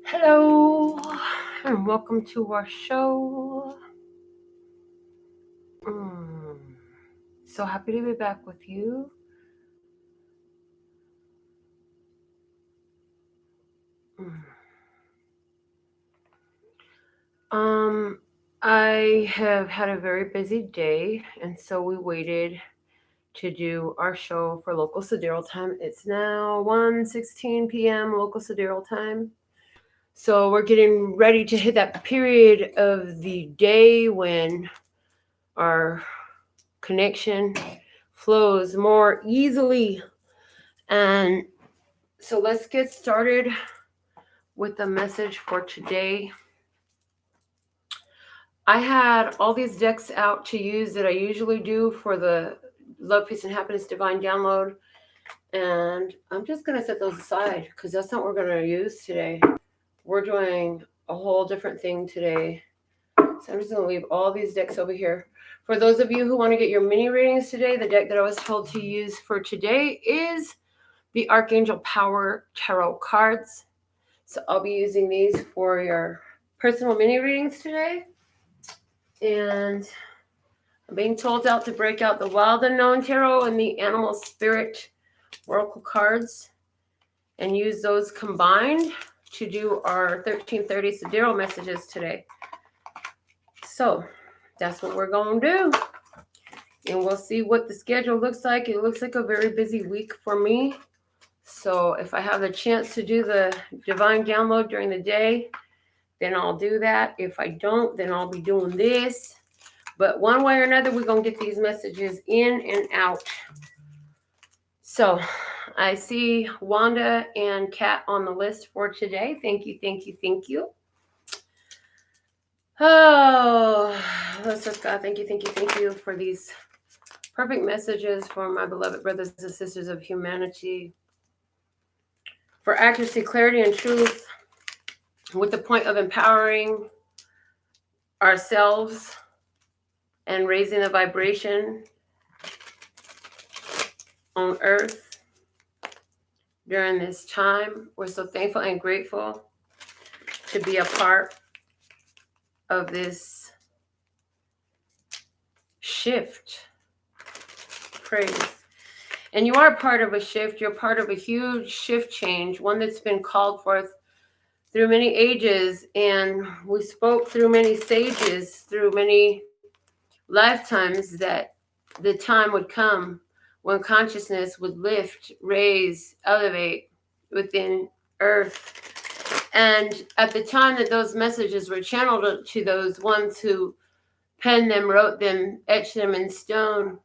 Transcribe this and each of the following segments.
Hello, and welcome to our show. So happy to be back with you. I have had a very busy day, and so we waited to do our show for local Sidereal time. It's now 1:16 p.m. local Sidereal time. So we're getting ready to hit that period of the day when our connection flows more easily. And so let's get started with the message for today. I had all these decks out to use that I usually do for the Love, Peace, and Happiness Divine Download. And I'm just going to set those aside because that's not what we're going to use today. We're doing a whole different thing today. So I'm just going to leave all these decks over here. For those of you who want to get your mini readings today, the deck that I was told to use for today is the Archangel Power Tarot cards. So I'll be using these for your personal mini readings today. And I'm being told out to break out the Wild Unknown Tarot and the Animal Spirit Oracle cards and use those combined to do our 1330 Sidereal messages today. So that's what we're going to do. And we'll see what the schedule looks like. It looks like a very busy week for me. So if I have the chance to do the divine download during the day, then I'll do that. If I don't, then I'll be doing this. But one way or another, we're going to get these messages in and out. So I see Wanda and Kat on the list for today. Thank you, thank you, thank you. Oh, let's just God, thank you for these Perfect messages for my beloved brothers and sisters of humanity. For accuracy, clarity, and truth, with the point of empowering ourselves and raising the vibration on earth during this time. We're so thankful and grateful to be a part of this shift. Praise. And you are part of a shift. You're part of a huge shift change, one that's been called forth through many ages. And we spoke through many sages, through many lifetimes, that the time would come when consciousness would lift, raise, elevate within earth. And at the time that those messages were channeled to those ones who penned them, wrote them, etched them in stone,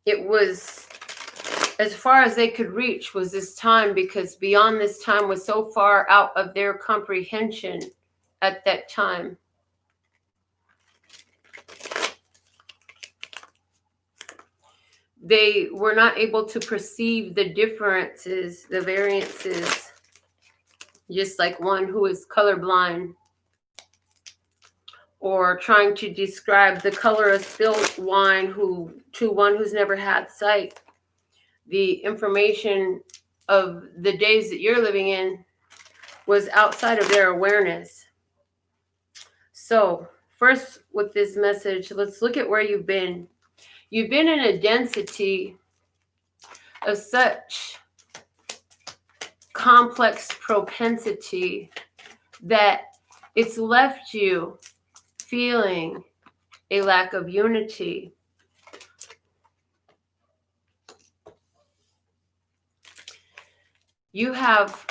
it was as far as they could reach was this time, because beyond this time was so far out of their comprehension at that time. They were not able to perceive the differences, the variances, just like one who is colorblind, or trying to describe the color of spilled wine to one who's never had sight. The information of the days that you're living in was outside of their awareness. So first, with this message, let's look at where you've been. You've been in a density of such complex propensity that it's left you feeling a lack of unity. You have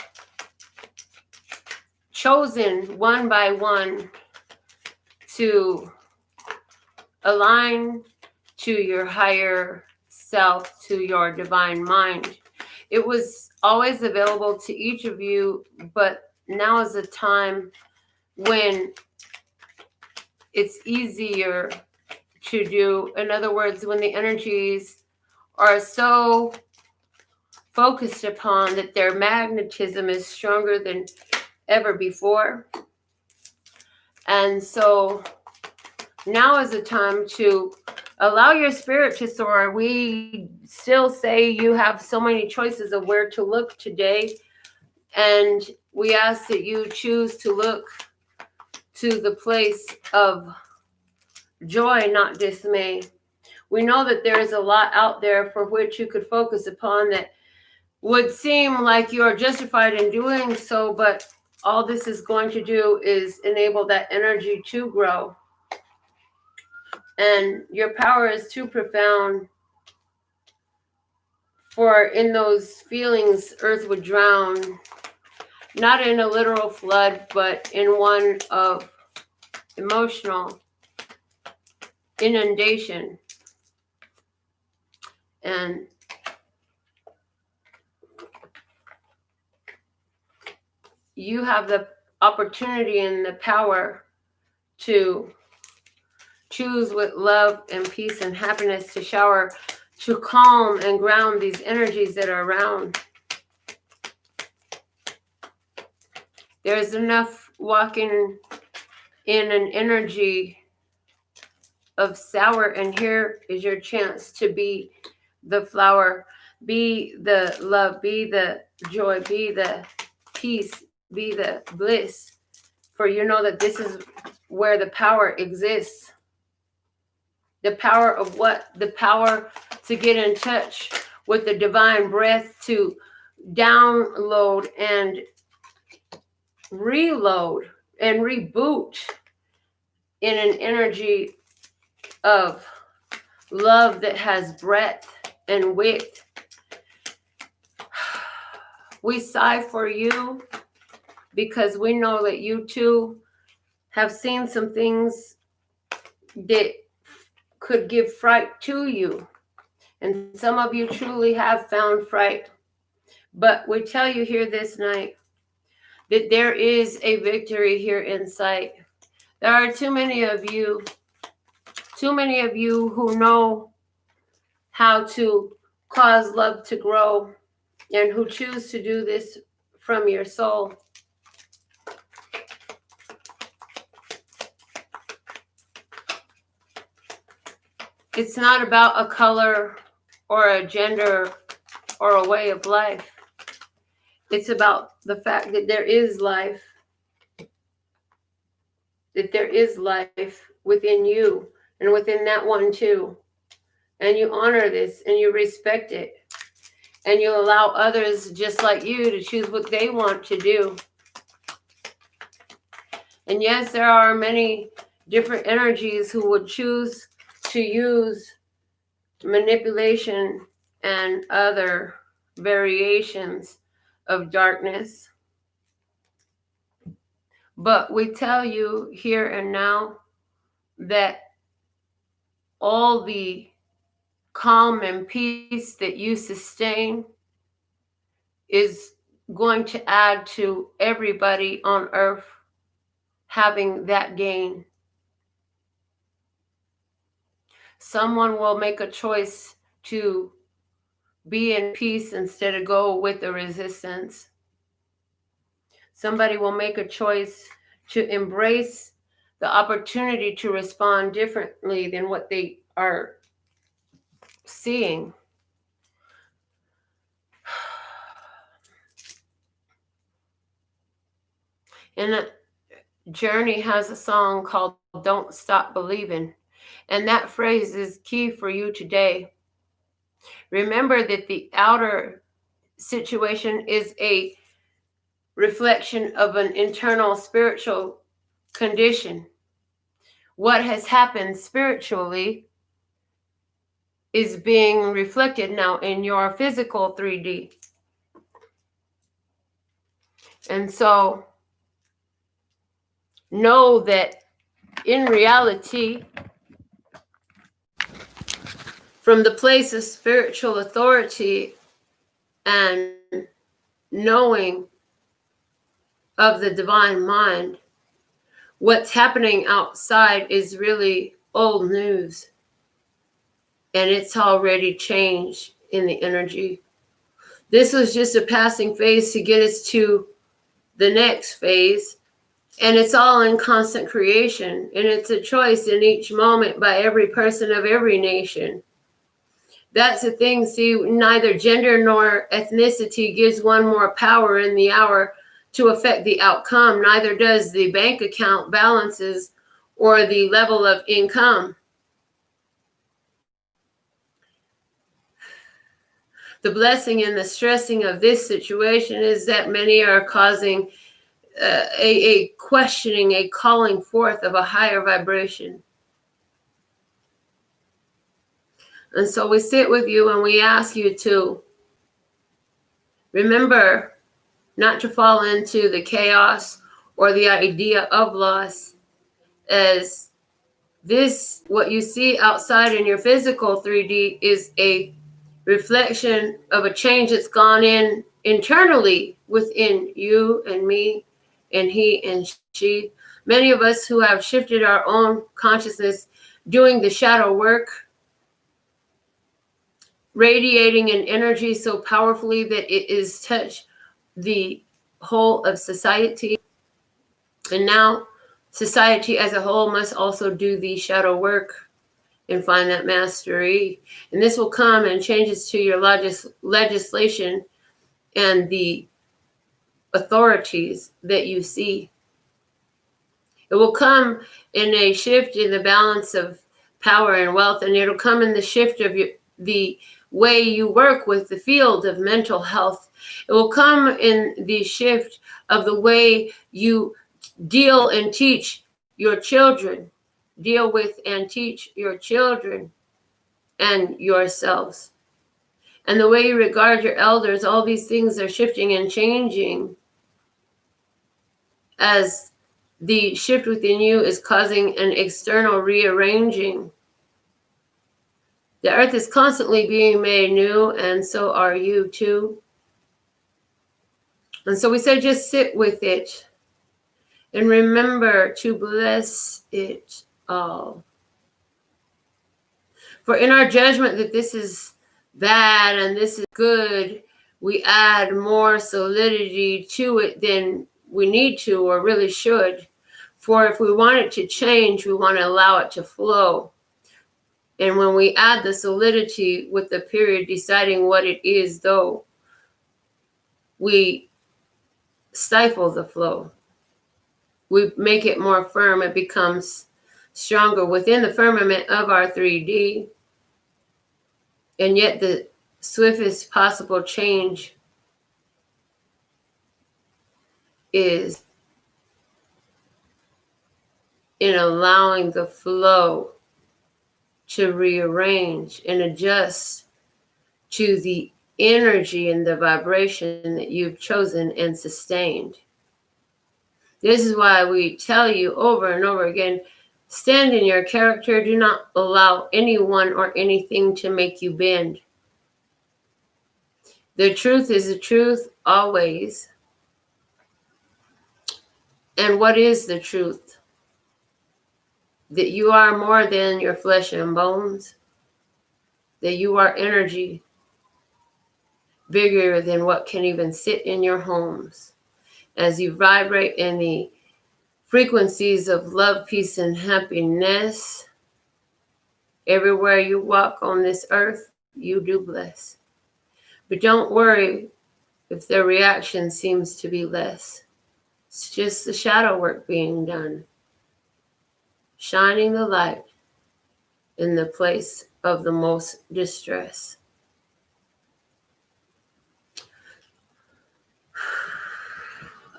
chosen one by one to align to your higher self, to your divine mind. It was always available to each of you, but now is a time when it's easier to do. In other words, when the energies are so focused upon that their magnetism is stronger than ever before. And so now is the time to allow your spirit to soar. We still say you have so many choices of where to look today. And we ask that you choose to look to the place of joy, not dismay. We know that there is a lot out there for which you could focus upon that would seem like you are justified in doing so, but all this is going to do is enable that energy to grow. And your power is too profound for in those feelings earth would drown, not in a literal flood, but in one of emotional inundation. And you have the opportunity and the power to choose with love and peace and happiness to shower, to calm and ground these energies that are around. There's enough walking in an energy of sour, and here is your chance to be the flower, be the love, be the joy, be the peace, be the bliss. For you know that this is where the power exists. The power of what? The power to get in touch with the divine breath, to download and reload and reboot in an energy of love that has breadth and width. We sigh for you because we know that you too have seen some things that could give fright to you. And some of you truly have found fright. But we tell you here this night that there is a victory here in sight. There are too many of you who know how to cause love to grow, and who choose to do this from your soul. It's not about a color or a gender or a way of life. It's about the fact that there is life, within you and within that one too. And you honor this and you respect it. And you allow others just like you to choose what they want to do. And yes, there are many different energies who would choose to use manipulation and other variations of darkness. But we tell you here and now that all the calm and peace that you sustain is going to add to everybody on earth having that gain. Someone will make a choice to be in peace instead of go with the resistance. Somebody will make a choice to embrace the opportunity to respond differently than what they are seeing. And Journey has a song called Don't Stop Believing. And that phrase is key for you today. Remember that the outer situation is a reflection of an internal spiritual condition. What has happened spiritually is being reflected now in your physical 3D. And so know that in reality, from the place of spiritual authority and knowing of the divine mind, what's happening outside is really old news. And it's already changed in the energy. This was just a passing phase to get us to the next phase. And it's all in constant creation. And it's a choice in each moment by every person of every nation. That's the thing. See, neither gender nor ethnicity gives one more power in the hour to affect the outcome. Neither does the bank account balances or the level of income. The blessing and the stressing of this situation is that many are causing a questioning, a calling forth of a higher vibration. And so we sit with you and we ask you to remember not to fall into the chaos or the idea of loss, as this, what you see outside in your physical 3D, is a reflection of a change that's gone in internally within you and me and he and she. Many of us who have shifted our own consciousness, doing the shadow work, radiating an energy so powerfully that it is touched the whole of society. And now society as a whole must also do the shadow work and find that mastery. And this will come and changes to your legislation and the authorities that you see. It will come in a shift in the balance of power and wealth, and it'll come in the shift of the way you work with the field of mental health. It will come in the shift of the way you deal and teach your children, deal with and teach your children and yourselves. And the way you regard your elders, all these things are shifting and changing as the shift within you is causing an external rearranging. The earth is constantly being made new, and so are you too. And so we say just sit with it and remember to bless it all. For in our judgment that this is bad and this is good, we add more solidity to it than we need to or really should. For if we want it to change, we want to allow it to flow. And when we add the solidity with the period deciding what it is, though, we stifle the flow. We make it more firm. It becomes stronger within the firmament of our 3D. And yet the swiftest possible change is in allowing the flow to rearrange and adjust to the energy and the vibration that you've chosen and sustained. This is why we tell you over and over again, stand in your character. Do not allow anyone or anything to make you bend. The truth is the truth always. And what is the truth? That you are more than your flesh and bones. That you are energy bigger than what can even sit in your homes. As you vibrate in the frequencies of love, peace, and happiness, everywhere you walk on this earth, you do bless. But don't worry if their reaction seems to be less. It's just the shadow work being done. Shining the light in the place of the most distress.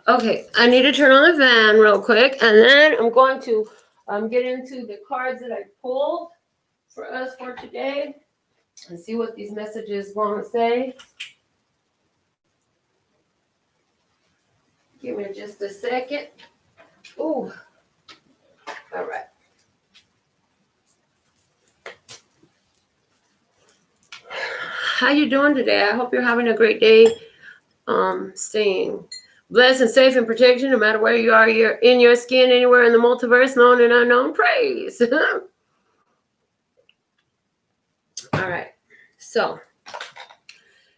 Okay, I need to turn on the fan real quick, and then I'm going to get into the cards that I pulled for us for today and see what these messages want to say. Give me just a second. Ooh. All right. How you doing today? I hope you're having a great day. Staying blessed and safe and protection no matter where you are. You're in your skin, anywhere in the multiverse, known and unknown. Praise. All right. So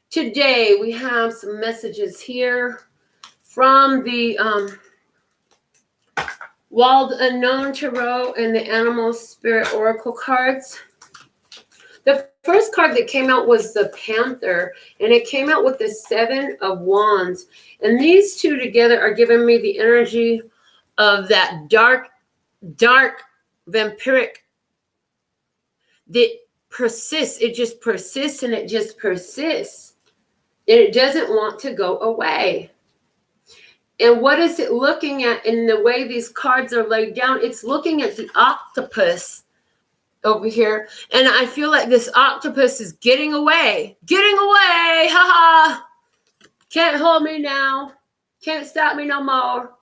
today we have some messages here from the Wild Unknown Tarot and the Animal Spirit Oracle cards. The first card that came out was the Panther, and it came out with the 7 of Wands. And these two together are giving me the energy of that dark vampiric that persists. It just persists and it just persists. And it doesn't want to go away. And what is it looking at in the way these cards are laid down? It's looking at the octopus over here. And I feel like this octopus is getting away. Getting away. Haha. Can't hold me now. Can't stop me no more.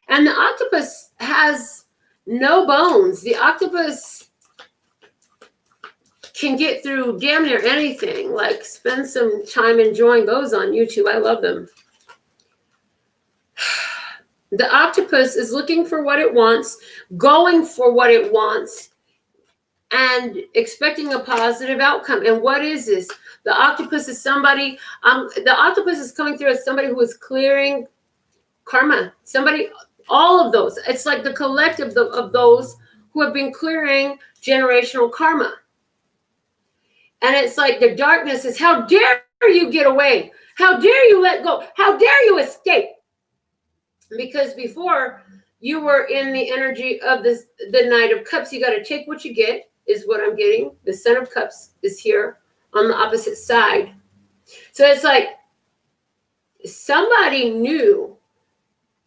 And the octopus has no bones. The octopus can get through damn near anything. Like, spend some time enjoying those on YouTube. I love them. The octopus is looking for what it wants, going for what it wants, and expecting a positive outcome. And what is this? The octopus is somebody, the octopus is coming through as somebody who is clearing karma. Somebody, all of those. It's like the collective of those who have been clearing generational karma. And it's like the darkness is, how dare you get away? How dare you let go? How dare you escape? Because before you were in the energy of the Knight of Cups, you got to take what you get, is what I'm getting. The Son of Cups is here on the opposite side. So it's like somebody knew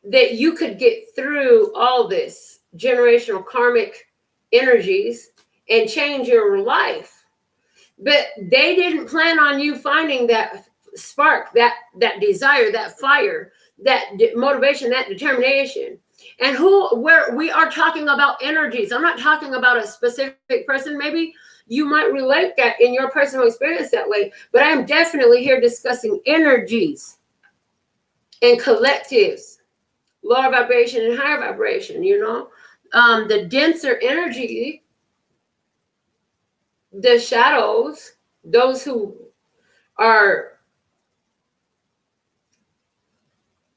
that you could get through all this generational karmic energies and change your life. But they didn't plan on you finding that spark, that desire, that fire, that motivation, that determination. And where we are talking about energies. I'm not talking about a specific person. Maybe you might relate that in your personal experience that way. But I am definitely here discussing energies and collectives, lower vibration and higher vibration, you know. The denser energy the shadows, those who are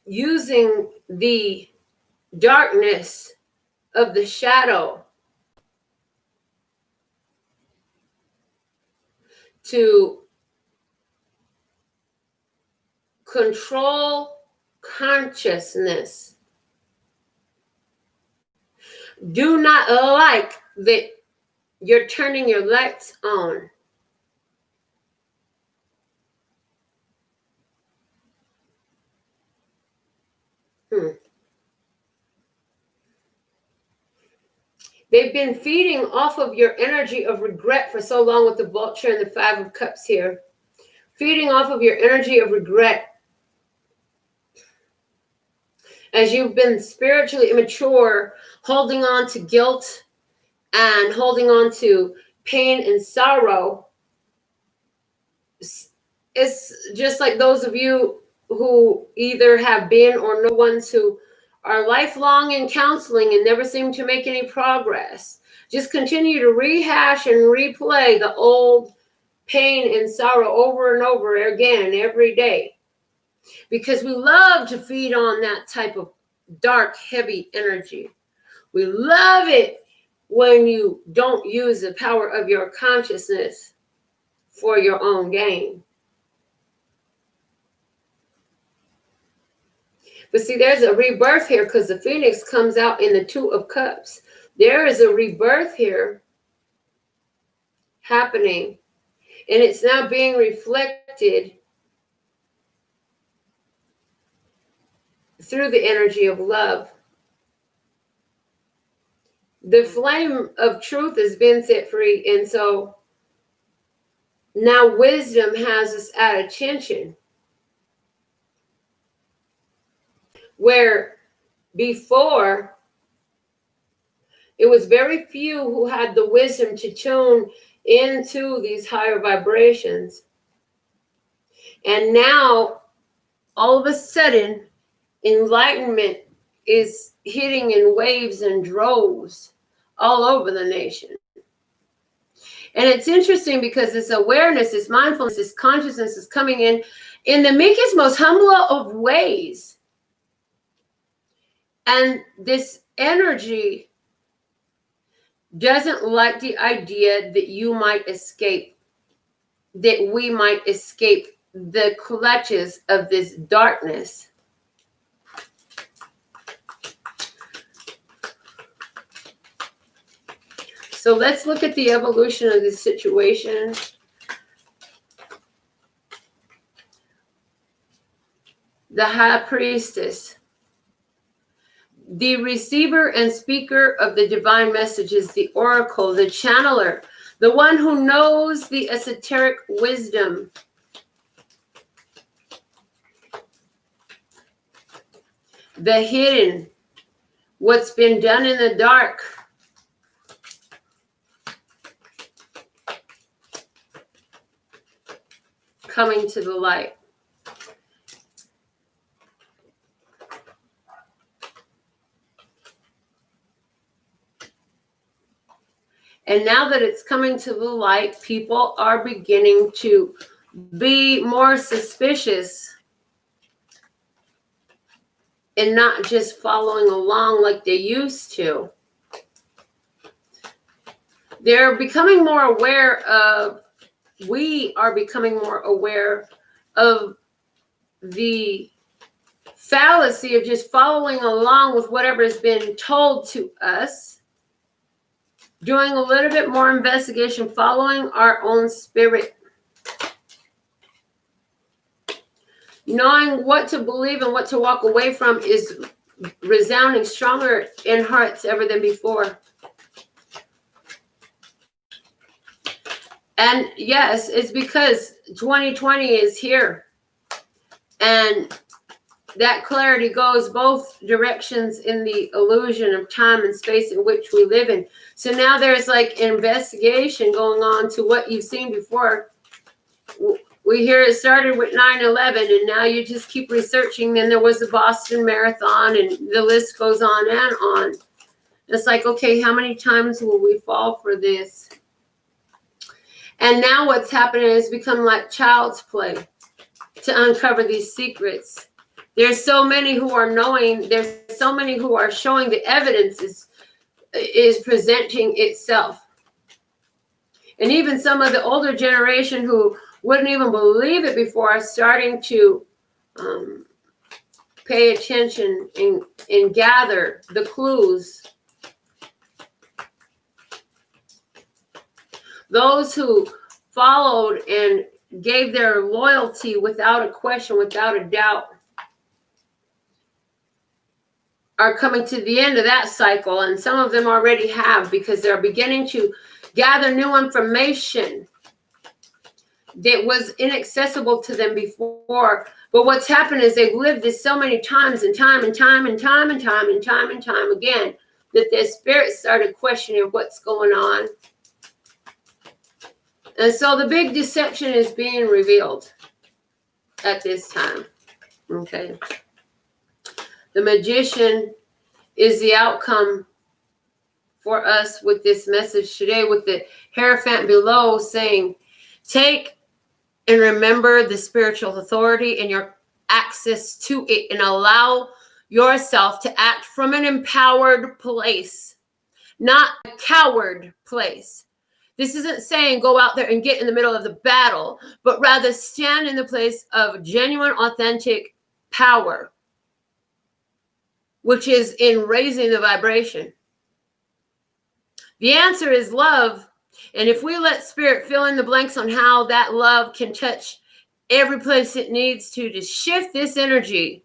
using the darkness of the shadow to control consciousness, do not like that you're turning your lights on. They've been feeding off of your energy of regret for so long with the vulture and the 5 of Cups here. Feeding off of your energy of regret as you've been spiritually immature, holding on to guilt and holding on to pain and sorrow. It's just like those of you who either have been or know ones who are lifelong in counseling and never seem to make any progress. Just continue to rehash and replay the old pain and sorrow over and over again every day, because we love to feed on that type of dark, heavy energy. We love it when you don't use the power of your consciousness for your own gain. But see, there's a rebirth here because the Phoenix comes out in the 2 of Cups. There is a rebirth here happening, and it's now being reflected through the energy of love. The flame of truth has been set free, and so now wisdom has us at attention. Where before it was very few who had the wisdom to tune into these higher vibrations. And now, all of a sudden, enlightenment is hitting in waves and droves all over the nation. And it's interesting because this awareness, this mindfulness, this consciousness is coming in the meekest, most humble of ways. And this energy doesn't like the idea that you might escape, that we might escape the clutches of this darkness. So let's look at the evolution of this situation. The High Priestess. The receiver and speaker of the divine messages, the oracle, the channeler, the one who knows the esoteric wisdom. The hidden, what's been done in the dark. Coming to the light. And now that it's coming to the light, people are beginning to be more suspicious and not just following along like they used to. They're becoming more aware of, we are becoming more aware of the fallacy of just following along with whatever has been told to us. Doing a little bit more investigation, following our own spirit. Knowing what to believe and what to walk away from is resounding stronger in hearts ever than before. And yes, it's because 2020 is here. And that clarity goes both directions in the illusion of time and space in which we live in. So now there's like investigation going on to what you've seen before. We hear it started with 9/11, and now you just keep researching. Then there was the Boston Marathon, and the list goes on and on. It's like, okay, how many times will we fall for this? And now what's happening is become like child's play to uncover these secrets. There's so many who are knowing, there's so many who are showing the evidence is presenting itself. And even some of the older generation who wouldn't even believe it before are starting to pay attention and gather the clues. Those who followed and gave their loyalty without a question, without a doubt, are coming to the end of that cycle. And some of them already have, because they're beginning to gather new information that was inaccessible to them before. But what's happened is they've lived this so many times and time again, that their spirit started questioning what's going on. And so the big deception is being revealed at this time. Okay. The Magician is the outcome for us with this message today, with the Hierophant below saying, take and remember the spiritual authority and your access to it, and allow yourself to act from an empowered place, not a coward place. This isn't saying go out there and get in the middle of the battle, but rather stand in the place of genuine, authentic power, which is in raising the vibration. The answer is love. And if we let spirit fill in the blanks on how that love can touch every place it needs to shift this energy,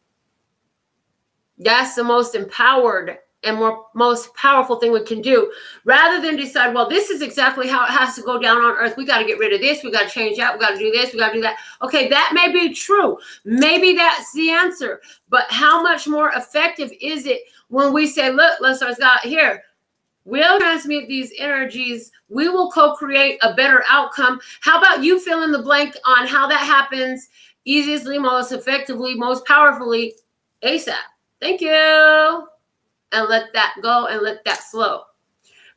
that's the most empowered and most powerful thing we can do, rather than decide, well, this is exactly how it has to go down on earth. We got to get rid of this. We got to change that. We got to do this. We got to do that. Okay, that may be true. Maybe that's the answer. But how much more effective is it when we say, look, let's God here. We'll transmute these energies. We will co-create a better outcome. How about you fill in the blank on how that happens easiestly, most effectively, most powerfully, ASAP. Thank you. And let that go and let that flow.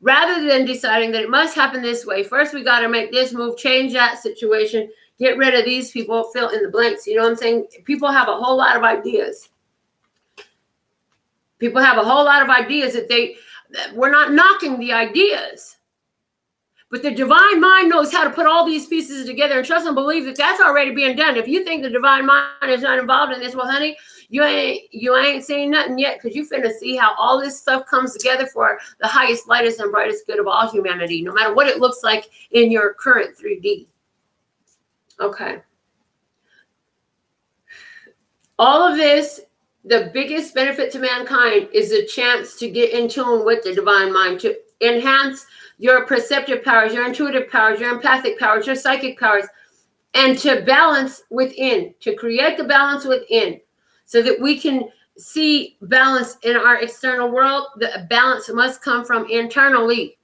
Rather than deciding that it must happen this way. First, we got to make this move, change that situation, get rid of these people, fill in the blanks. You know what I'm saying? People have a whole lot of ideas. People have a whole lot of ideas that we're not knocking the ideas. But the divine mind knows how to put all these pieces together, and trust and believe that that's already being done. If you think the divine mind is not involved in this, well, honey, you ain't saying nothing yet, because you finna see how all this stuff comes together for the highest, lightest, and brightest good of all humanity, no matter what it looks like in your current 3D. Okay. All of this, the biggest benefit to mankind is a chance to get in tune with the divine mind, to enhance your perceptive powers, your intuitive powers, your empathic powers, your psychic powers, and to balance within, to create the balance within, so that we can see balance in our external world. The balance must come from internally.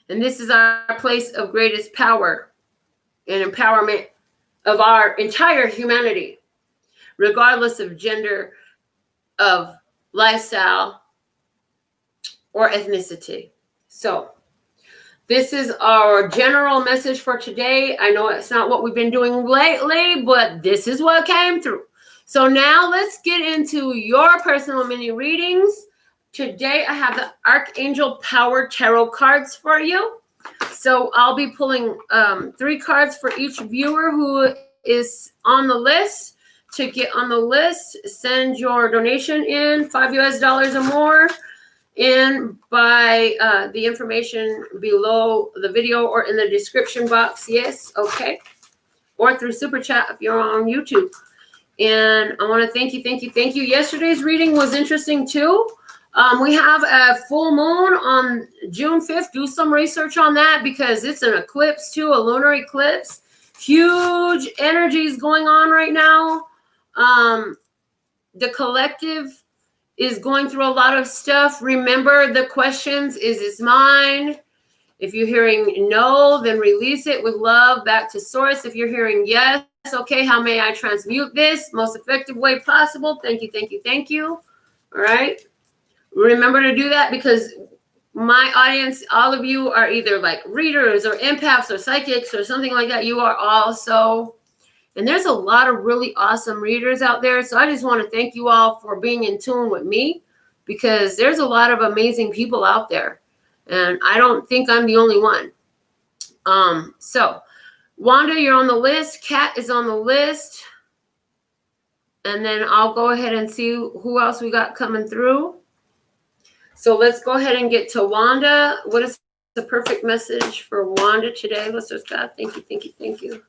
And this is our place of greatest power and empowerment of our entire humanity, regardless of gender, of lifestyle, or ethnicity. So this is our general message for today. I know it's not what we've been doing lately, but this is what came through. So now let's get into your personal mini readings. Today I have the Archangel Power Tarot cards for you. So I'll be pulling 3 cards for each viewer who is on the list. To get on the list, send your donation in, $5 US or more, in by the information below the video or in the description box. Yes, okay. Or through Super Chat if you're on YouTube. And I want to thank you. Yesterday's reading was interesting too. We have a full moon on June 5th. Do some research on that, because it's an eclipse too, a lunar eclipse. Huge energies going on right now. The collective is going through a lot of stuff. Remember the questions. Is this mine? If you're hearing no, then release it with love back to source. If you're hearing yes, okay, how may I transmute this most effective way possible? Thank you. All right. Remember to do that, because my audience, all of you are either like readers or empaths or psychics or something like that. You are also, and there's a lot of really awesome readers out there. So I just want to thank you all for being in tune with me, because there's a lot of amazing people out there. And I don't think I'm the only one. So Wanda, you're on the list. Kat is on the list. And then I'll go ahead and see who else we got coming through. So let's go ahead and get to Wanda. What is the perfect message for Wanda today? Let's just God. Thank you, thank you, thank you.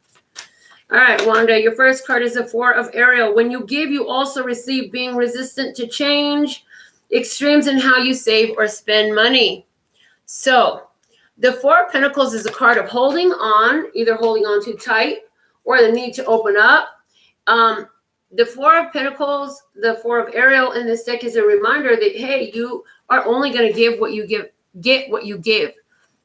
All right, Wanda, your first card is the Four of Ariel. When you give, you also receive. Being resistant to change, extremes in how you save or spend money. So the Four of Pentacles is a card of holding on, either holding on too tight or the need to open up. The Four of Pentacles, the Four of Ariel in this deck is a reminder that, hey, you are only going to give what you give, get what you give.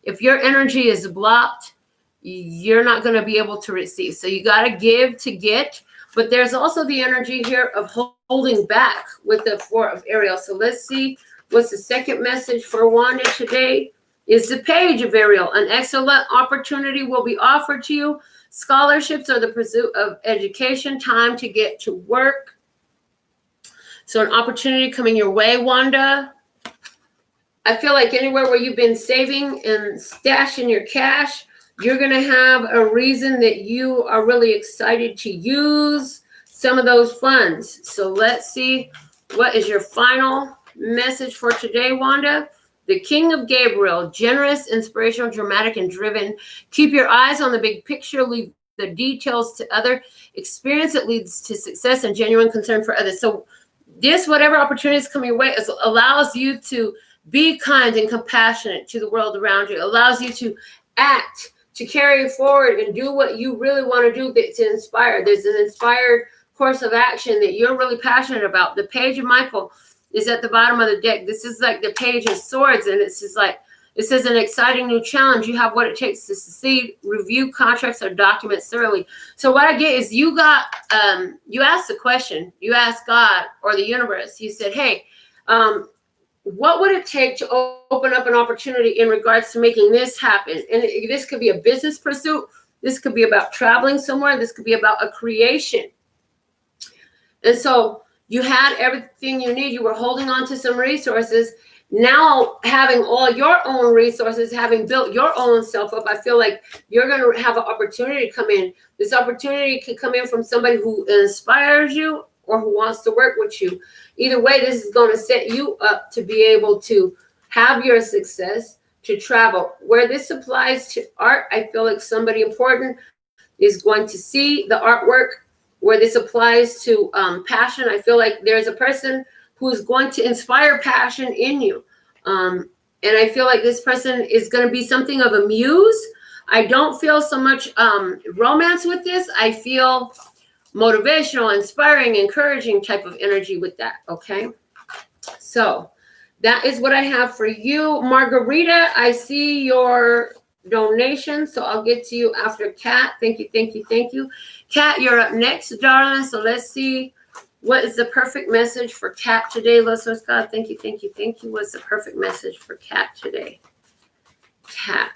If your energy is blocked, you're not going to be able to receive. So you got to give to get. But there's also the energy here of holding back with the Four of Ariel. So let's see what's the second message for Wanda today. Is the Page of Ariel. An excellent opportunity will be offered to you. Scholarships are the pursuit of education. Time to get to work. So an opportunity coming your way, Wanda. I feel like anywhere where you've been saving and stashing your cash, you're going to have a reason that you are really excited to use some of those funds. So let's see, what is your final message for today, Wanda? The King of Gabriel, generous, inspirational, dramatic, and driven. Keep your eyes on the big picture. Leave the details to other experience that leads to success and genuine concern for others. So this, whatever opportunities come your way, allows you to be kind and compassionate to the world around you. It allows you to act, to carry forward and do what you really want to do to inspire. There's an inspired course of action that you're really passionate about. The Page of Michael is at the bottom of the deck. This is like the Page of Swords, and it's just like, it says an exciting new challenge. You have what it takes to succeed. Review contracts or documents thoroughly. So what I get is you got, you asked the question, you asked God or the universe. You said, hey, what would it take to open up an opportunity in regards to making this happen? And this could be a business pursuit. This could be about traveling somewhere. This could be about a creation. And so you had everything you need. You were holding on to some resources. Now, having all your own resources, having built your own self up, I feel like you're going to have an opportunity to come in. This opportunity could come in from somebody who inspires you or who wants to work with you. Either way, this is going to set you up to be able to have your success, to travel. Where this applies to art, I feel like somebody important is going to see the artwork. Where this applies to passion, I feel like there's a person who's going to inspire passion in you. And I feel like this person is going to be something of a muse. I don't feel so much romance with this. I feel motivational, inspiring, encouraging type of energy with that, okay? So that is what I have for you. Margarita, I see your donation, so I'll get to you after Kat. Thank you, thank you, thank you. Kat, you're up next, darling. So let's see what is the perfect message for Kat today. Let's God. Thank you, thank you, thank you. What's the perfect message for Kat today? Kat.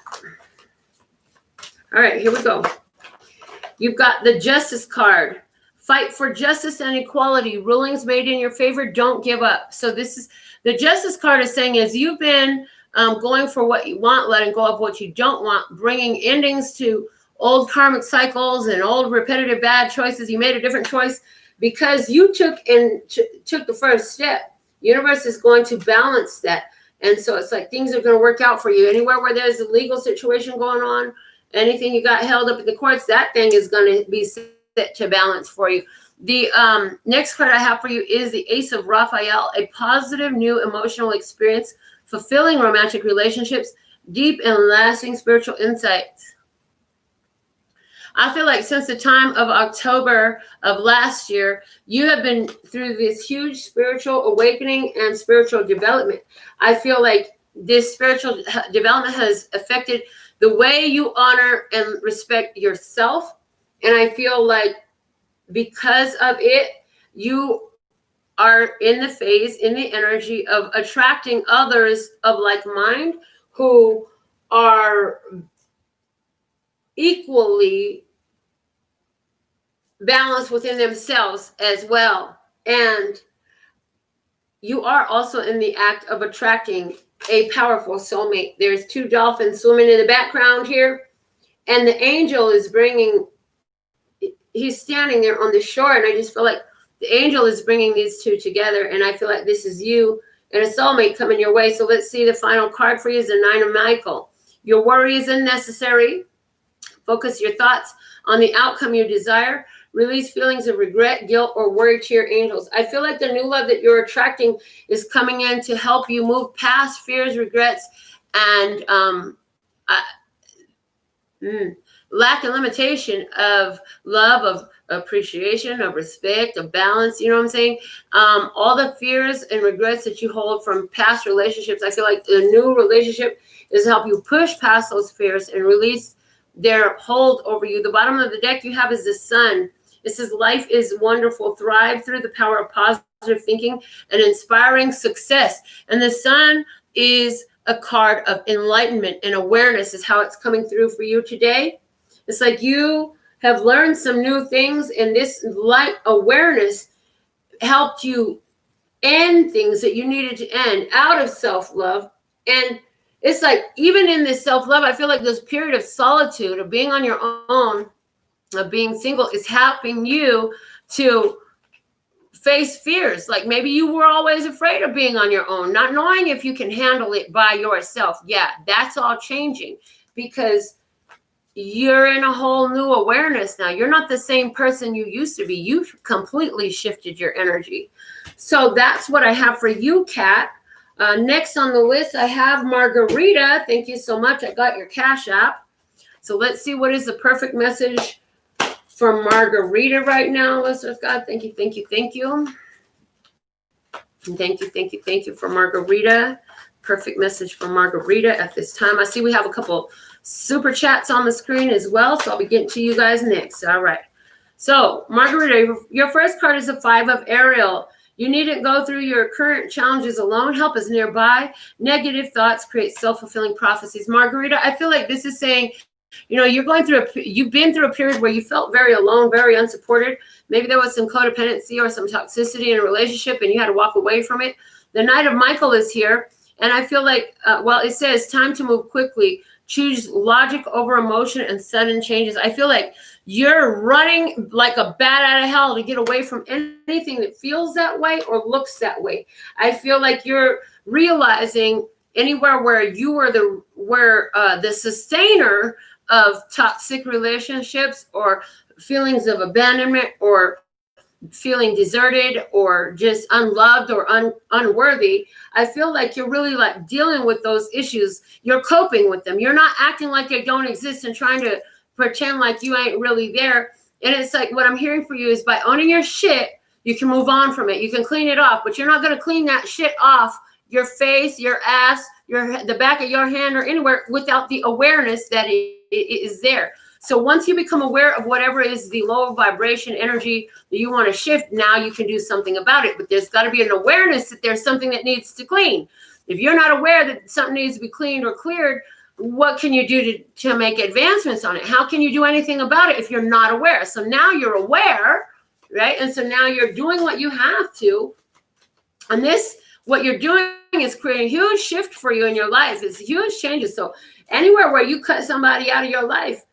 All right, here we go. You've got the Justice card. Fight for justice and equality. Rulings made in your favor. Don't give up. So this is the Justice card is saying, as you've been going for what you want, letting go of what you don't want, bringing endings to old karmic cycles and old repetitive bad choices. You made a different choice because you took the first step. Universe is going to balance that. And so it's like things are going to work out for you. Anywhere where there's a legal situation going on, anything you got held up in the courts, that thing is going to be set to balance for you. The next card I have for you is the Ace of Raphael, a positive new emotional experience, fulfilling romantic relationships, deep and lasting spiritual insights. I feel like since the time of October of last year, you have been through this huge spiritual awakening and spiritual development. I feel like this spiritual development has affected the way you honor and respect yourself. And I feel like because of it, you are in the phase, in the energy of attracting others of like mind who are equally balanced within themselves as well. And you are also in the act of attracting a powerful soulmate. There's 2 dolphins swimming in the background here, and the angel is bringing, he's standing there on the shore, and I just feel like the angel is bringing these 2 together, and I feel like this is you and a soulmate coming your way. So let's see, the final card for you is the 9 of Michael. Your worry is unnecessary. Focus your thoughts on the outcome you desire. Release feelings of regret, guilt, or worry to your angels. I feel like the new love that you're attracting is coming in to help you move past fears, regrets, and lack and limitation of love, of appreciation, of respect, of balance. You know what I'm saying? All the fears and regrets that you hold from past relationships. I feel like the new relationship is to help you push past those fears and release their hold over you. The bottom of the deck you have is the Sun. It says life is wonderful. Thrive through the power of positive thinking and inspiring success. And the Sun is a card of enlightenment and awareness is how it's coming through for you today. It's like you have learned some new things, and this light awareness helped you end things that you needed to end out of self-love. And it's like, even in this self-love, I feel like this period of solitude, of being on your own, of being single, is helping you to face fears. Like maybe you were always afraid of being on your own, not knowing if you can handle it by yourself. Yeah, that's all changing because you're in a whole new awareness now. You're not the same person you used to be. You've completely shifted your energy. So that's what I have for you, Kat. Next on the list, I have Margarita. Thank you so much. I got your Cash App. So let's see what is the perfect message for Margarita right now. Listeners, God, thank you, thank you, thank you. And thank you, thank you, thank you for Margarita. Perfect message for Margarita at this time. I see we have a couple super chats on the screen as well, so I'll be getting to you guys next. All right. So, Margarita, your first card is the 5 of Ariel. You needn't go through your current challenges alone. Help is nearby. Negative thoughts create self-fulfilling prophecies. Margarita, I feel like this is saying, you know, you've been through a period where you felt very alone, very unsupported. Maybe there was some codependency or some toxicity in a relationship and you had to walk away from it. The Knight of Michael is here. And I feel like, it says time to move quickly. Choose logic over emotion and sudden changes. I feel like you're running like a bat out of hell to get away from anything that feels that way or looks that way. I feel like you're realizing anywhere where you were the sustainer of toxic relationships or feelings of abandonment or feeling deserted or just unloved or unworthy. I feel like you're really like dealing with those issues. You're coping with them. You're not acting like they don't exist and trying to pretend like you ain't really there. And it's like, what I'm hearing for you is by owning your shit, you can move on from it. You can clean it off, but you're not going to clean that shit off your face, your ass, the back of your hand or anywhere without the awareness that it is there. So once you become aware of whatever is the low vibration energy that you want to shift, now you can do something about it. But there's got to be an awareness that there's something that needs to clean. If you're not aware that something needs to be cleaned or cleared, what can you do to make advancements on it? How can you do anything about it if you're not aware? So now you're aware, right? And so now you're doing what you have to. And what you're doing is creating a huge shift for you in your life. It's huge changes. So anywhere where you cut somebody out of your life,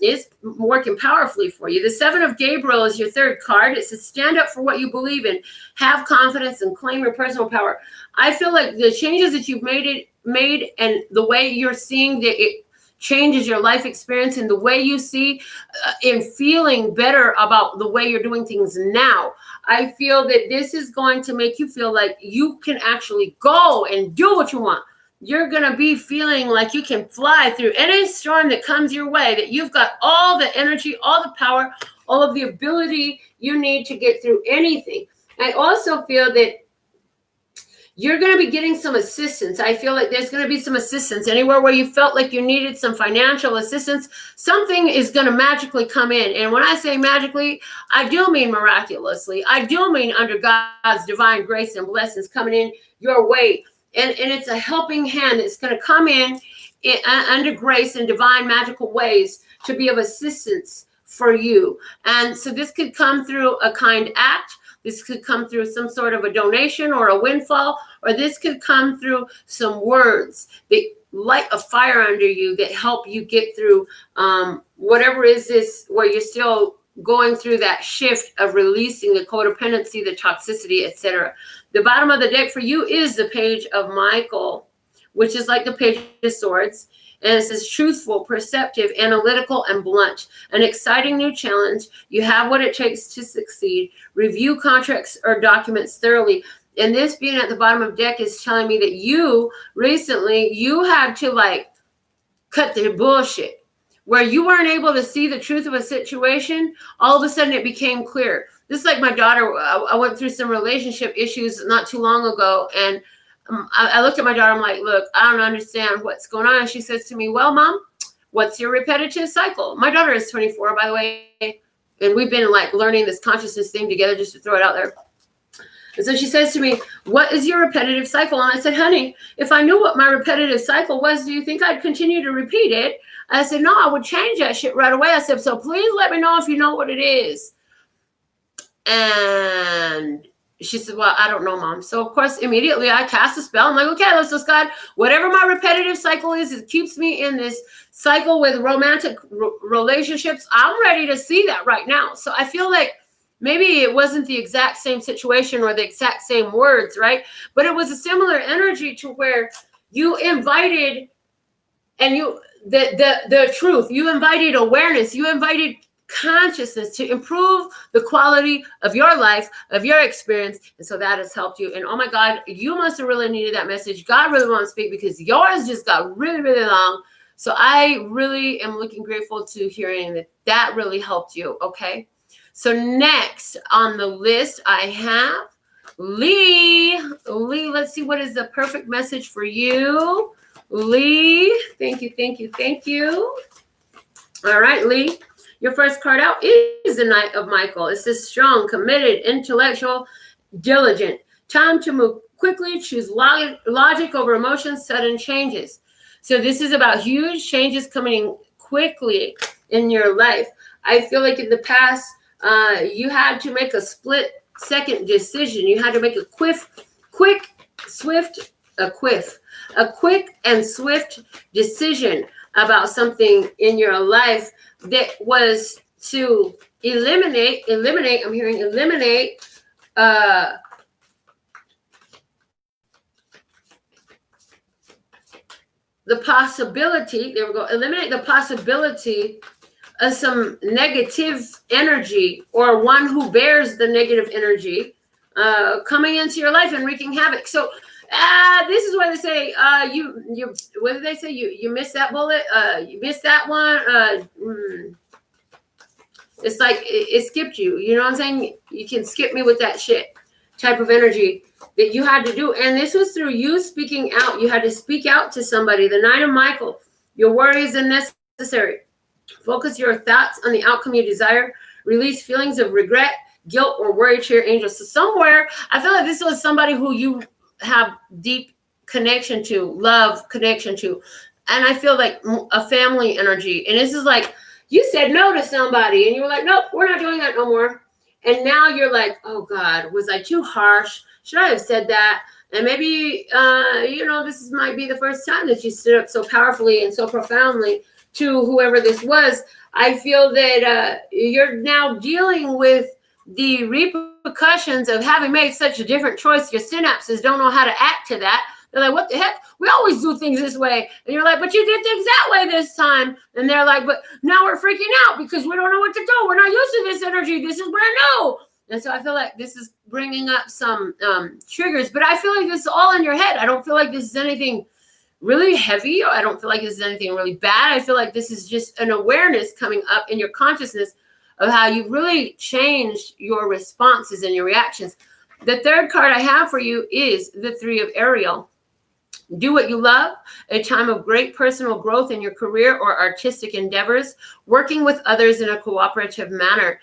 is working powerfully for you. The 7 of Gabriel is your third card. It says stand up for what you believe in, have confidence, and claim your personal power. I feel like the changes that you've made and the way you're seeing that it changes your life experience and the way you see and feeling better about the way you're doing things now. I feel that this is going to make you feel like you can actually go and do what you want. You're going to be feeling like you can fly through any storm that comes your way, that you've got all the energy, all the power, all of the ability you need to get through anything. I also feel that you're going to be getting some assistance. I feel like there's going to be some assistance anywhere where you felt like you needed some financial assistance. Something is going to magically come in. And when I say magically, I do mean miraculously. I do mean under God's divine grace and blessings coming in your way. And it's a helping hand that's going to come in under grace and divine magical ways to be of assistance for you. And so this could come through a kind act. This could come through some sort of a donation or a windfall, or this could come through some words that light a fire under you that help you get through whatever is this, where you're still going through that shift of releasing the codependency, the toxicity, etc. The bottom of the deck for you is the Page of Michael, which is like the Page of Swords. And it says truthful, perceptive, analytical, and blunt. An exciting new challenge. You have what it takes to succeed. Review contracts or documents thoroughly. And this being at the bottom of the deck is telling me that you recently, you had to like cut the bullshit. Where you weren't able to see the truth of a situation, all of a sudden it became clear. This is like my daughter. I went through some relationship issues not too long ago, and I looked at my daughter. I'm like, look, I don't understand what's going on. And she says to me, well, Mom, what's your repetitive cycle? My daughter is 24, by the way. And we've been like learning this consciousness thing together, just to throw it out there. And so she says to me, what is your repetitive cycle? And I said, honey, if I knew what my repetitive cycle was, do you think I'd continue to repeat it? I said, no, I would change that shit right away. I said, so please let me know if you know what it is. And she said, well, I don't know, Mom. So, of course, immediately I cast a spell. I'm like, okay, let's just, God, whatever my repetitive cycle is, it keeps me in this cycle with romantic relationships. I'm ready to see that right now. So I feel like maybe it wasn't the exact same situation or the exact same words, right? But it was a similar energy to where you invited and the truth, you invited awareness, you invited consciousness to improve the quality of your life, of your experience. And so that has helped you. And oh my God, you must have really needed that message. God really wants to speak because yours just got really, really long. So I really am looking grateful to hearing that that really helped you. Okay. So next on the list, I have Lee. Lee, let's see, what is the perfect message for you? Lee, thank you, thank you, thank you. All right, Lee. Your first card out is the Knight of Michael. It says strong, committed, intellectual, diligent. Time to move quickly, choose logic over emotions, sudden changes. So this is about huge changes coming quickly in your life. I feel like in the past, you had to make a split-second decision. You had to make a quick and swift decision about something in your life that was to eliminate, I'm hearing eliminate, the possibility, there we go, eliminate the possibility of some negative energy or one who bears the negative energy coming into your life and wreaking havoc. So this is where they say you what did they say? You missed that bullet, you missed that one. It's like it skipped you. You know what I'm saying? You can skip me with that shit type of energy that you had to do. And this was through you speaking out. You had to speak out to somebody. The Knight of Michael. Your worries are necessary. Focus your thoughts on the outcome you desire. Release feelings of regret, guilt, or worry to your angels. So somewhere, I feel like this was somebody who you have deep connection to, love connection to. And I feel like a family energy. And this is like, you said no to somebody and you were like, nope, we're not doing that no more. And now you're like, oh God, was I too harsh? Should I have said that? And maybe, this might be the first time that you stood up so powerfully and so profoundly to whoever this was. I feel that you're now dealing with the repercussions of having made such a different choice. Your synapses don't know how to act to that. They're like, what the heck? We always do things this way. And you're like, but you did things that way this time. And they're like, but now we're freaking out because we don't know what to do. We're not used to this energy. This is brand new. And so I feel like this is bringing up some triggers. But I feel like this is all in your head. I don't feel like this is anything really heavy. Or I don't feel like this is anything really bad. I feel like this is just an awareness coming up in your consciousness of how you really changed your responses and your reactions. The third card I have for you is the Three of Ariel. Do what you love, a time of great personal growth in your career or artistic endeavors, working with others in a cooperative manner.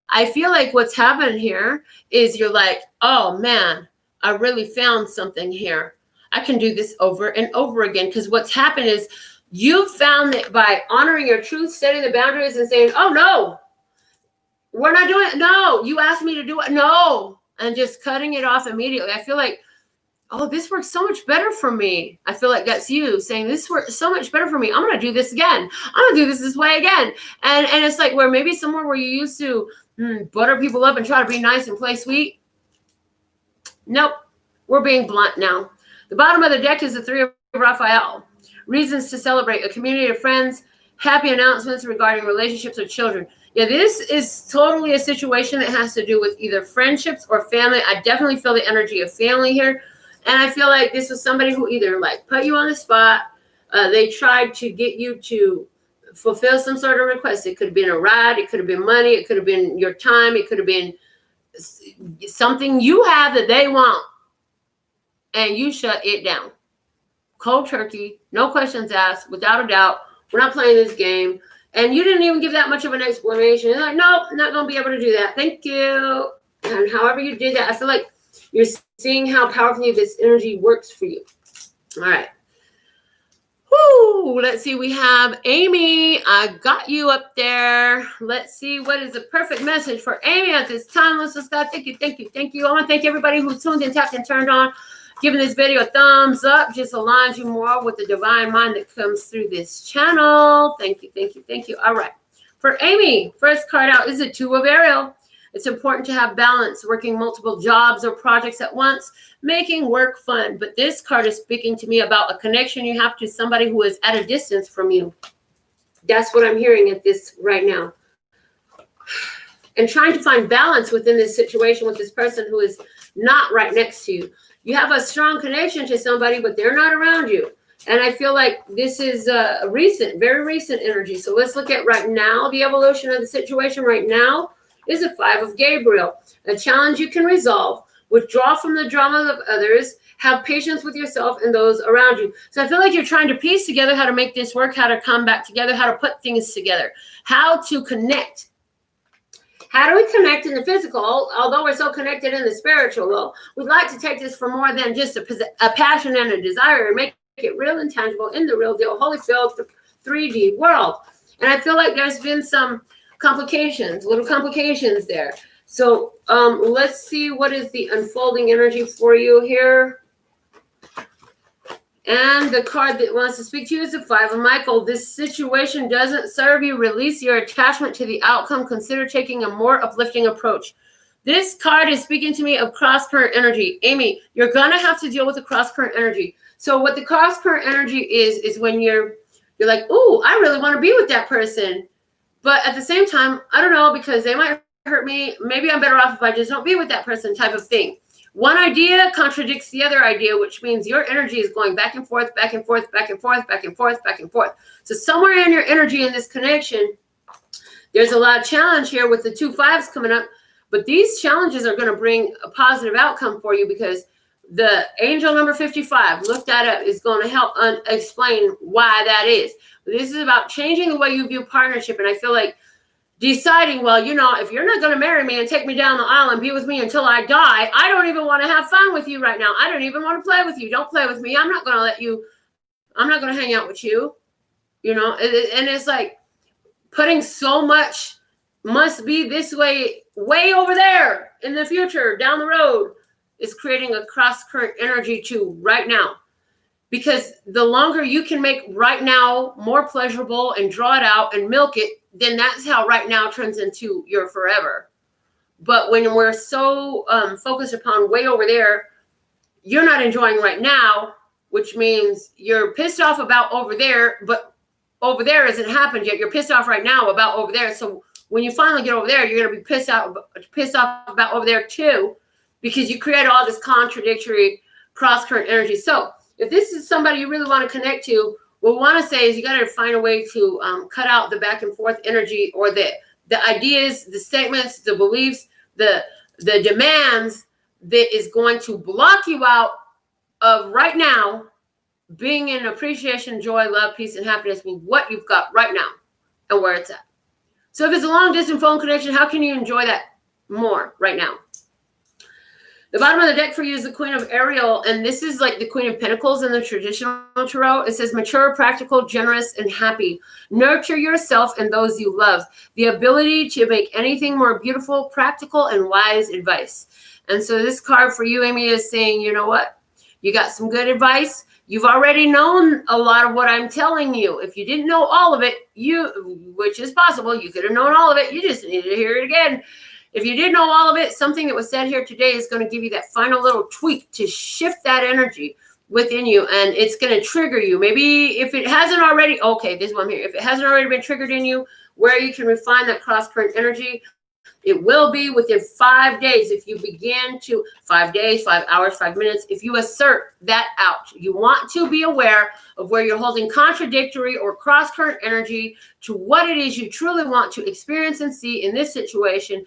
I feel like what's happened here is you're like, oh man, I really found something here. I can do this over and over again. Because what's happened is you found that by honoring your truth, setting the boundaries and saying, oh no, we're not doing it. No, you asked me to do it. No. And just cutting it off immediately. I feel like, oh, this works so much better for me. I feel like that's you saying this works so much better for me. I'm going to do this again. I'm going to do this way again. And it's like where maybe somewhere where you used to butter people up and try to be nice and play sweet. Nope. We're being blunt now. The bottom of the deck is the Three of Raphael. Reasons to celebrate, a community of friends, happy announcements regarding relationships with children. Yeah, this is totally a situation that has to do with either friendships or family. I definitely feel the energy of family here. And I feel like this was somebody who either like put you on the spot. They tried to get you to fulfill some sort of request. It could have been a ride. It could have been money. It could have been your time. It could have been something you have that they want. And you shut it down. Cold turkey, no questions asked, without a doubt. We're not playing this game. And you didn't even give that much of an explanation. You're like, nope, I'm not going to be able to do that. Thank you. And however you did that, I feel like you're seeing how powerfully this energy works for you. All right. Whoo, let's see. We have Amy. I got you up there. Let's see what is the perfect message for Amy at this time. Let's just go. Thank you, thank you, thank you. I want to thank everybody who's tuned in, tapped, and turned on. Giving this video a thumbs up just aligns you more with the divine mind that comes through this channel. Thank you, thank you, thank you. All right. For Amy, first card out is the Two of Ariel. It's important to have balance, working multiple jobs or projects at once, making work fun. But this card is speaking to me about a connection you have to somebody who is at a distance from you. That's what I'm hearing at this right now. And trying to find balance within this situation with this person who is not right next to you. You have a strong connection to somebody, but they're not around you. And I feel like this is a recent, very recent energy. So let's look at right now. The evolution of the situation right now is a Five of Gabriel. A challenge you can resolve. Withdraw from the drama of others. Have patience with yourself and those around you. So I feel like you're trying to piece together how to make this work, how to come back together, how to put things together, how to connect. How do we connect in the physical? Although we're so connected in the spiritual, well, we'd like to take this for more than just a passion and a desire and make it real and tangible in the real deal, Holyfield 3D world. And I feel like there's been some complications, little complications there. So let's see what is the unfolding energy for you here. And the card that wants to speak to you is the Five of Michael. This situation doesn't serve you. Release your attachment to the outcome. Consider taking a more uplifting approach. This card is speaking to me of cross-current energy. Amy, you're going to have to deal with the cross-current energy. So what the cross-current energy is when you're like, oh, I really want to be with that person. But at the same time, I don't know, because they might hurt me. Maybe I'm better off if I just don't be with that person type of thing. One idea contradicts the other idea, which means your energy is going back and forth, back and forth, back and forth, back and forth, back and forth. So somewhere in your energy in this connection, there's a lot of challenge here with the 2 5s coming up. But these challenges are going to bring a positive outcome for you because the angel number 55, look that up, is going to help explain why that is. This is about changing the way you view partnership. And I feel like deciding, well, you know, if you're not going to marry me and take me down the aisle and be with me until I die, I don't even want to have fun with you right now. I don't even want to play with you. Don't play with me. I'm not going to let you, I'm not going to hang out with you, you know, and it's like putting so much must be this way over there in the future, down the road, is creating a cross-current energy to right now. Because the longer you can make right now more pleasurable and draw it out and milk it, then that's how right now turns into your forever. But when we're so focused upon way over there, you're not enjoying right now, which means you're pissed off about over there, but over there hasn't happened yet. You're pissed off right now about over there. So when you finally get over there, you're going to be pissed off about over there too, because you create all this contradictory cross-current energy. So if this is somebody you really want to connect to, what we want to say is you got to find a way to cut out the back and forth energy, or the ideas, the statements, the beliefs, the demands that is going to block you out of right now being in appreciation, joy, love, peace, and happiness with what you've got right now and where it's at. So if it's a long distance phone connection, how can you enjoy that more right now? The bottom of the deck for you is the Queen of Ariel, and this is like the Queen of Pentacles in the traditional tarot. It says mature, practical, generous, and happy. Nurture yourself and those you love. The ability to make anything more beautiful, practical, and wise advice. And so this card for you, Amy, is saying, you know what? You got some good advice. You've already known a lot of what I'm telling you. If you didn't know all of it, which is possible, you could have known all of it. You just needed to hear it again. If you didn't know all of it, something that was said here today is going to give you that final little tweak to shift that energy within you, and it's going to trigger you. Maybe if it hasn't already, okay, this one here. If it hasn't already been triggered in you, where you can refine that cross-current energy, it will be within 5 days. If you begin to 5 days, 5 hours, 5 minutes, if you assert that out, you want to be aware of where you're holding contradictory or cross-current energy to what it is you truly want to experience and see in this situation.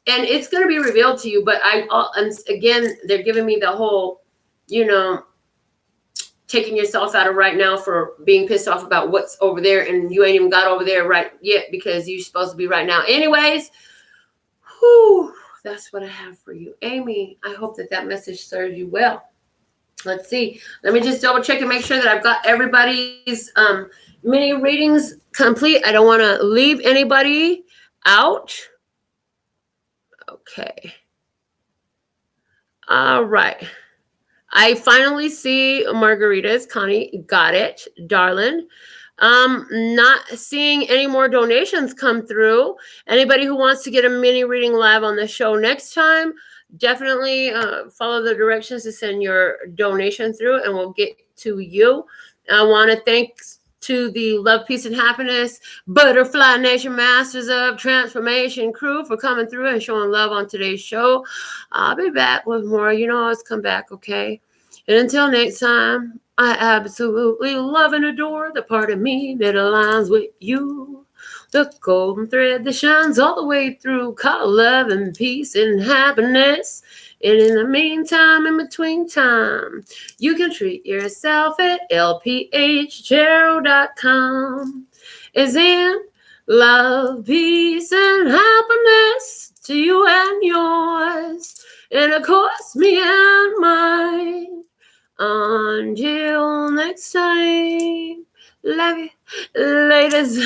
And it's going to be revealed to you. But and again, they're giving me the whole, taking yourself out of right now for being pissed off about what's over there. And you ain't even got over there right yet because you're supposed to be right now. Anyways, that's what I have for you, Amy. I hope that message serves you well. Let's see. Let me just double check and make sure that I've got everybody's mini readings complete. I don't want to leave anybody out. Okay. All right. I finally see margaritas. Connie, got it, darling. Not seeing any more donations come through. Anybody who wants to get a mini reading live on the show next time, definitely follow the directions to send your donation through, and we'll get to you. I want to thank to the Love, Peace, and Happiness Butterfly Nation Masters of Transformation crew for coming through and showing love on today's show. I'll be back with more. You know, always come back, okay? And until next time, I absolutely love and adore the part of me that aligns with you. The golden thread that shines all the way through, called love and peace and happiness. And in the meantime, in between time, you can treat yourself at lphtarot.com. Is in love, peace, and happiness to you and yours. And of course, me and mine. Until next time, love you, ladies.